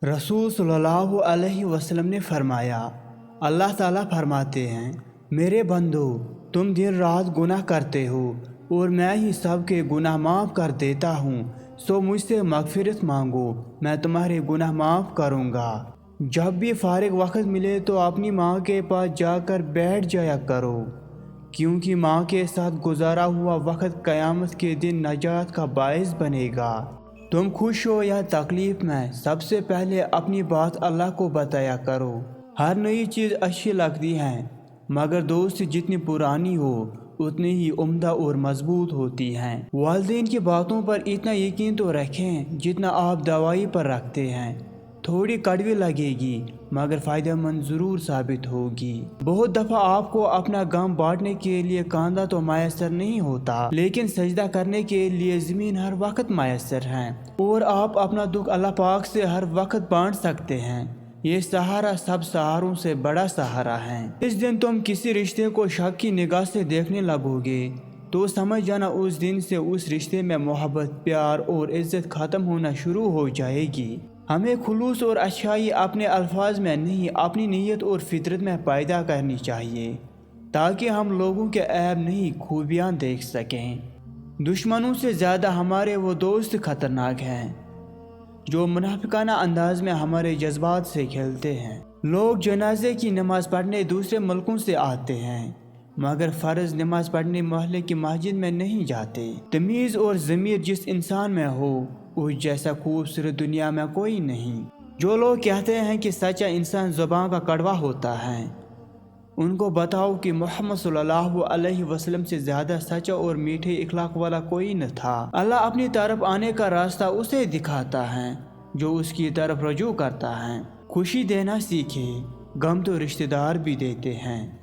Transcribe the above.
रसूल सल्लल्लाहु अलैहि वसल्लम ने फरमाया, अल्लाह ताला फरमाते हैं, मेरे बंदो तुम दिन रात गुनाह करते हो और मैं ही सबके गुनाह माफ़ कर देता हूँ, सो मुझसे मगफिरत मांगो, मैं तुम्हारे गुनाह माफ़ करूँगा। जब भी फारिग वक्त मिले तो अपनी माँ के पास जाकर बैठ जाया करो, क्योंकि माँ के साथ गुजारा हुआ वक्त क़यामत के दिन नजात का बायस बनेगा। तुम खुश हो या तकलीफ़ में, सबसे पहले अपनी बात अल्लाह को बताया करो। हर नई चीज़ अच्छी लगती है, मगर दोस्ती जितनी पुरानी हो उतनी ही उम्दा और मजबूत होती हैं। वालिदैन की बातों पर इतना यकीन तो रखें जितना आप दवाई पर रखते हैं। थोड़ी कड़वी लगेगी मगर फ़ायदेमंद ज़रूर साबित होगी। बहुत दफ़ा आपको अपना गम बांटने के लिए कांधा तो मैसर नहीं होता, लेकिन सजदा करने के लिए ज़मीन हर वक्त मैसर है, और आप अपना दुख अल्लाह पाक से हर वक्त बांट सकते हैं। ये सहारा सब सहारों से बड़ा सहारा है। इस दिन तुम किसी रिश्ते को शक की निगाह से देखने लगोगे तो समझ जाना उस दिन से उस रिश्ते में मोहब्बत, प्यार और इज्जत ख़त्म होना शुरू हो जाएगी। हमें खुलूस और अच्छाई अपने अल्फाज में नहीं, अपनी नीयत और फितरत में पैदा करनी चाहिए, ताकि हम लोगों के ऐब नहीं खूबियाँ देख सकें। दुश्मनों से ज़्यादा हमारे वो दोस्त ख़तरनाक हैं जो मुनाफिकाना अंदाज में हमारे जज्बात से खेलते हैं। लोग जनाजे की नमाज़ पढ़ने दूसरे मुल्कों से आते हैं, मगर फ़र्ज़ नमाज पढ़ने मोहल्ले की मस्जिद में नहीं जाते। तमीज़ और ज़मीर जिस इंसान में हो उस जैसा खूबसूरत दुनिया में कोई नहीं। जो लोग कहते हैं कि सच्चा इंसान ज़ुबान का कड़वा होता है, उनको बताओ कि मोहम्मद सल्लल्लाहु अलैहि वसल्लम से ज़्यादा सच्चा और मीठे इखलाक वाला कोई न था। अल्लाह अपनी तरफ आने का रास्ता उसे दिखाता है जो उसकी तरफ रजू करता है। खुशी देना सीखे, गम तो रिश्तेदार भी देते हैं।